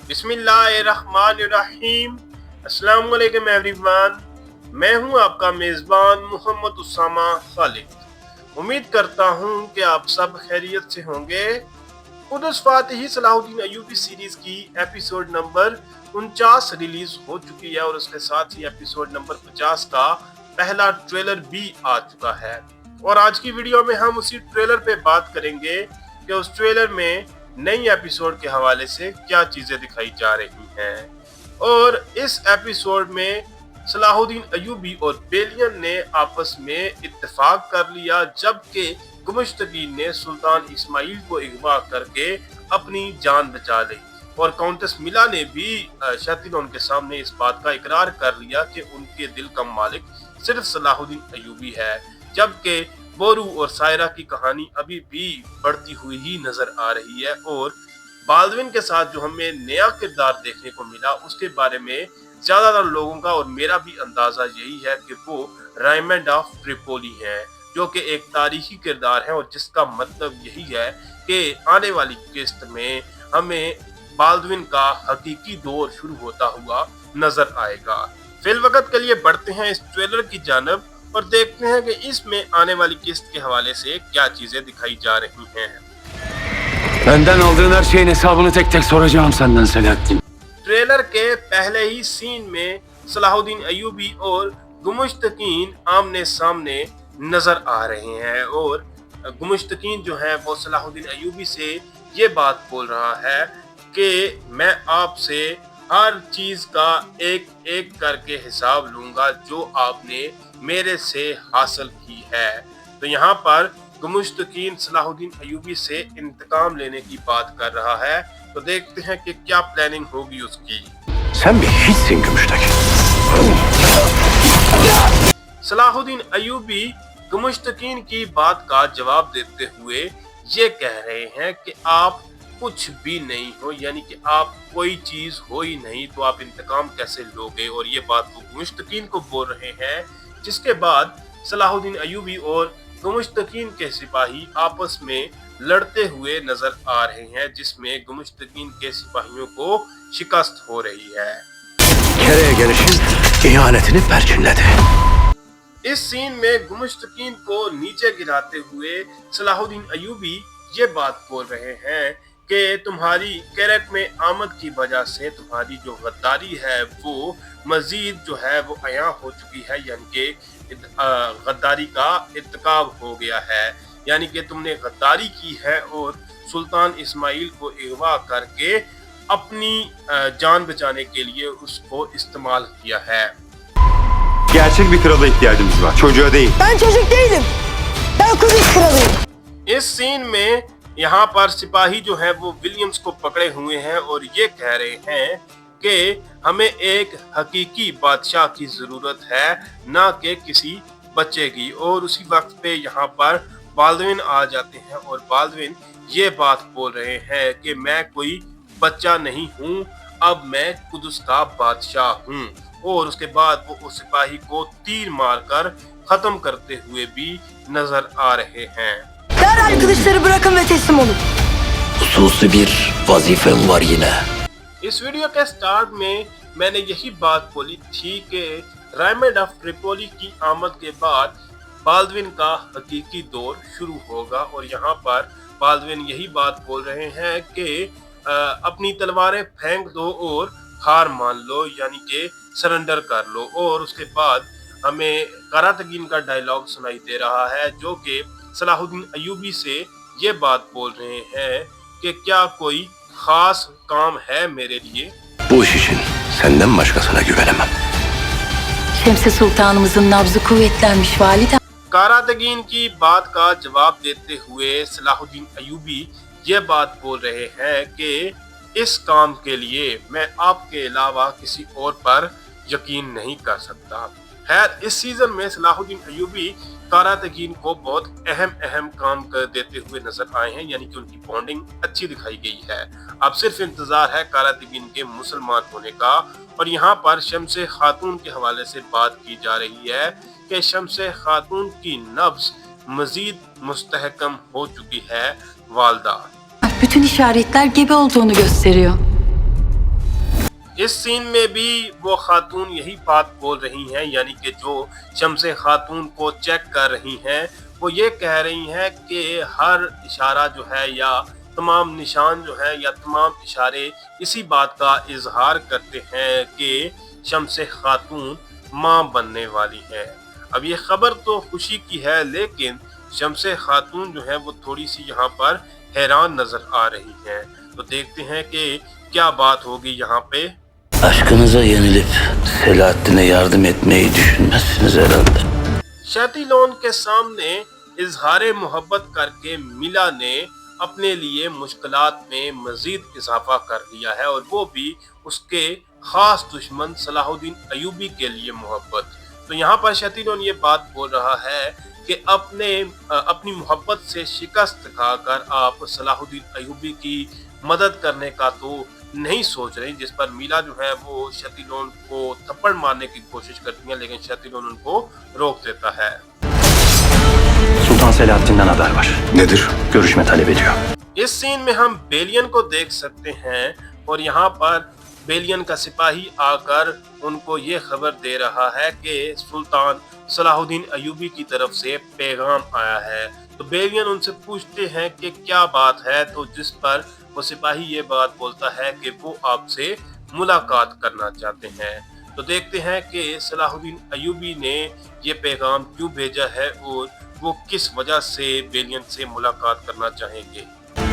बिस्मिल्लाहिर्रहमानिर्रहीम। अस्सलाम वालेकुम एवरीवन। मैं हूं आपका मेज़बान मोहम्मद उसामा खालिद। उम्मीद करता हूं कि आप सब खैरियत से होंगे। कुदस फातिही सलाहुद्दीन अय्यूबी सीरीज की एपिसोड नंबर 49 रिलीज हो चुकी है और उसके साथ ही एपिसोड नंबर 50 का पहला ट्रेलर भी आ चुका है। और आज की वीडियो में हम उसी ट्रेलर पे बात करेंगे कि उस ट्रेलर में नई एपिसोड के हवाले से क्या चीजें दिखाई जा रही हैं। और इस एपिसोड में सलाहुद्दीन अय्यूबी और बेलियन ने आपस में इत्तेफाक कर लिया, जबकि गुमुश्तकीन ने सुल्तान इस्माइल को अगवा करके अपनी जान बचा ली। और काउंटेस मिला ने भी शैतान के सामने इस बात का इकरार कर लिया कि उनके दिल का मालिक सिर्फ सलाहुद्दीन अय्यूबी है, जबकि बोरू और सायरा की कहानी अभी भी बढ़ती हुई ही नजर आ रही है। और बाल्डविन के साथ जो हमें नया किरदार देखने को मिला उसके बारे में ज्यादातर लोगों का और मेरा भी अंदाजा यही है कि वो रायमंड ऑफ ट्रिपोली है, जो कि एक तारीखी किरदार है और जिसका मतलब यही है कि आने वाली किस्त में हमें बाल्डविन का हकीकी दौर शुरू होता हुआ नजर आएगा। फिलवकत के लिए बढ़ते हैं इस ट्रेलर की जानब और देखते हैं कि इसमें आने वाली किस्त के हवाले से क्या चीजें दिखाई जा रही हैं। Benden aldığın her şeyin hesabını tek tek soracağım senden Selahattin. Trailer के पहले ही सीन में सलाहुद्दीन अय्यूबी और गुमुश्तकीन आमने सामने नजर आ रहे हैं और गुमुश्तकीन जो है वो सलाहुद्दीन अय्यूबी से ये बात बोल रहा है कि मैं आपसे हर चीज का एक एक करके हिसाब लूंगा जो आपने मेरे से हासिल की है। तो यहाँ पर गुमुश्तकीन सलाहुद्दीन अय्यूबी से इंतकाम लेने की बात कर रहा है। तो देखते हैं कि क्या प्लानिंग होगी उसकी। Sen bir hiçsin Gümüştek. Salahuddin Ayyubi Gumushtekin की बात का जवाब देते हुए ये कह रहे हैं कि आप कुछ भी नहीं हो, यानी कि आप कोई चीज हो ही नहीं, तो आप इंतकाम कैसे लोगे। और ये बात वो गुमुश्तकीन को बोल रहे हैं, जिसके बाद सलाहुद्दीन अय्यूबी और गुमुश्तकीन के सिपाही आपस में लड़ते हुए नजर आ रहे हैं, जिसमें गुमुश्तकीन के सिपाहियों को शिकस्त हो रही है। Kereye gelişin ihanetini perçinledi. इस सीन में गुमुश्तकीन को नीचे गिराते हुए सलाहुद्दीन अय्यूबी ये बात बोल रहे हैं कि तुम्हारी कैरेट में आमद की वजह से तुम्हारी जो गद्दारी है वो मजीद जो है वो अया हो चुकी है, यानी कि गद्दारी का इत्तकाब हो गया है, यानी कि तुमने गद्दारी की है और सुल्तान इस्माइल को अगवा करके अपनी जान बचाने के लिए उसको इस्तेमाल किया है। Gerçek bir krala ihtiyacımız var. Çocuğa değil. Ben çocuk değilim. Ben Kudüs kralıyım. इस सीन में यहाँ पर सिपाही जो है वो विलियम्स को पकड़े हुए हैं और ये कह रहे हैं कि हमें एक हकीकी बादशाह की जरूरत है, ना कि किसी बच्चे की। और उसी वक्त पे यहाँ पर बाल्डविन आ जाते हैं और बाल्डविन ये बात बोल रहे हैं कि मैं कोई बच्चा नहीं हूँ, अब मैं कुदस का बादशाह हूँ। और उसके बाद वो उस सिपाही को तीर मारकर खत्म करते हुए भी नजर आ रहे हैं। Derhal kılıçları bırakın ve teslim olun. Hususi bir vazifem var yine. इस वीडियो के स्टार्ट में मैंने यही बात बोली थी कि रायमंड ऑफ ट्रिपोली की आमद के बाद बाल्डविन का हकीकी दौर शुरू होगा। और यहाँ पर बाल्डविन यही बात बोल रहे हैं कि अपनी तलवारें फेंक दो और हार मान लो, यानी कि सरेंडर कर लो। और उसके बाद हमें करातगीन का डायलॉग सुनाई दे रहा है, जो कि सलाहुद्दीन अय्यूबी से ये बात बोल रहे हैं कि क्या कोई खास काम है मेरे लिए। Bu iş için senden başkasına güvenemem. Şemsi Sultanımızın nabzı kuvvetlenmiş validem. कारातगीन की बात का जवाब देते हुए सलाहुद्दीन अय्यूबी ये बात बोल रहे हैं कि इस काम के लिए मैं आपके अलावा किसी और पर यकीन नहीं कर सकता। खैर, इस सीजन में सलाहुद्दीन अय्यूबी कारातगीन को बहुत अहम काम कर देते हुए नजर आए हैं, यानी कि उनकी बॉन्डिंग अच्छी दिखाई गई है। अब सिर्फ इंतजार है कारातगीन के मुसलमान होने का। और यहाँ पर शम्से खातून के हवाले से बात की जा रही है कि शम्से खातून की नब्ज मजीद मुस्तहकम हो चुकी है वालदा। Bütün işaretler gebe olduğunu gösteriyor. इस सीन में भी वो खातून यही बात बोल रही हैं, यानी कि जो शम्स खातून को चेक कर रही हैं, वो ये कह रही हैं कि हर इशारा जो है या तमाम निशान जो है या तमाम इशारे इसी बात का इजहार करते हैं कि शम्स खातून माँ बनने वाली है। अब ये खबर तो खुशी की है, लेकिन शम्स खातून जो है वो थोड़ी सी यहाँ पर हैरान नजर आ रही हैं। तो देखते हैं कि क्या बात होगी यहाँ पे। Aşkınıza yenilip Selahattin'e yardım etmeyi düşünmezsiniz herhalde. शैतिलोन के सामने इजहार मोहब्बत करके मिला ने अपने लिए मुश्किलात में मजीद इजाफा कर लिया है, और वो भी उसके खास दुश्मन सलाहुद्दीन अयूबी के लिए मोहब्बत। तो यहाँ पर शैतिलोन ये बात बोल रहा है कि अपनी मोहब्बत से शिकस्त खाकर आप सलाहुद्दीन अयूबी की मदद करने का तो नहीं सोच रही, जिस पर मीला जो है वो शैतिलोन को थप्पड़ मारने की कोशिश करती है, लेकिन शैतिलोन उनको रोक देता है। Sultan Selahattin'den haber var. Nedir? Görüşme talep ediyor. इस सीन में हम बेलियन को देख सकते हैं, और यहाँ पर बेलियन का सिपाही आकर उनको ये खबर दे रहा है कि सुल्तान सलाहुद्दीन अयूबी की तरफ से पैगाम आया है। तो बेलियन उनसे पूछते हैं कि क्या बात है, तो जिस पर वो सिपाही ये बात बोलता है कि वो आपसे मुलाकात करना चाहते हैं। तो देखते हैं कि सलाहुद्दीन अयूबी ने ये पैगाम क्यों भेजा है और वो किस वजह से बेलियन से मुलाकात करना चाहेंगे।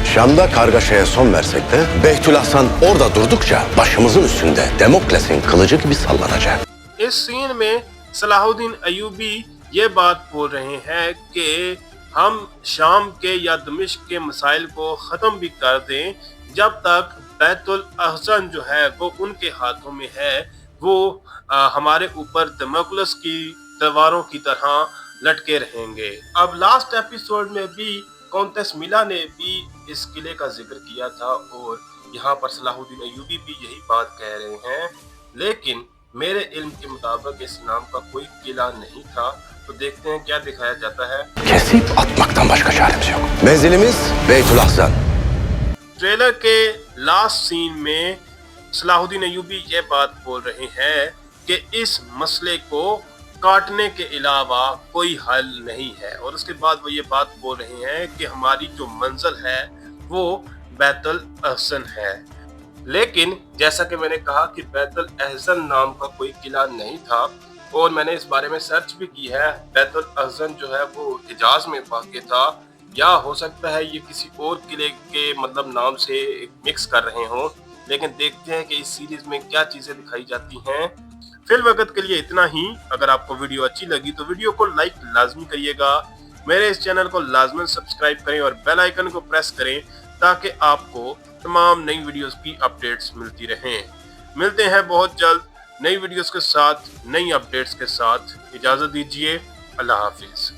Şam'da kargaşaya son versek de Behtül Hasan orada durdukça başımızın üstünde Demokles'in kılıcı gibi sallanacak. इस सीन में सलाहुद्दीन अयूबी ये बात बोल रहे हैं कि हम शाम के या दमिश्क के मसाइल को ख़त्म भी कर दें, जब तक बैतुल अहसन जो है वो उनके हाथों में है, वो हमारे ऊपर दमोक्लस की तलवारों की तरह लटके रहेंगे। अब लास्ट एपिसोड में भी कॉन्टेस मिला ने भी इस किले का जिक्र किया था, और यहाँ पर सलाहुद्दीन अयूबी भी यही बात कह रहे हैं, लेकिन मेरे इल्म के मुताबिक इस नाम का कोई किला नहीं था। तो देखते हैं क्या दिखाया जाता है। Kesip atmaktan başka çaremiz yok. Menzilimiz Beytül Hasan. Trailer के लास्ट सीन में सलाहुद्दीन अयूबी ये बात बोल रहे हैं कि इस मसले को काटने के अलावा कोई हल नहीं है, और उसके बाद वो ये बात बोल रहे हैं कि हमारी जो मंजिल है वो बैतुल अहसन है। लेकिन जैसा कि मैंने कहा कि बैतुल अहसन नाम का कोई किला नहीं था, और मैंने इस बारे में सर्च भी की है। बैतुल अहसन जो है वो हिजाज में वाक़ था, या हो सकता है ये किसी और किले के मतलब नाम से मिक्स कर रहे हों, लेकिन देखते हैं कि इस सीरीज में क्या चीज़ें दिखाई जाती हैं। फिल वक्त के लिए इतना ही। अगर आपको वीडियो अच्छी लगी तो वीडियो को लाइक लाजमी करिएगा, मेरे इस चैनल को लाजमन सब्सक्राइब करें और बेल आइकन को प्रेस करें ताकि आपको तमाम नई वीडियोस की अपडेट्स मिलती रहें। मिलते हैं बहुत जल्द नई वीडियोस के साथ, नई अपडेट्स के साथ। इजाज़त दीजिए। अल्लाह हाफिज़।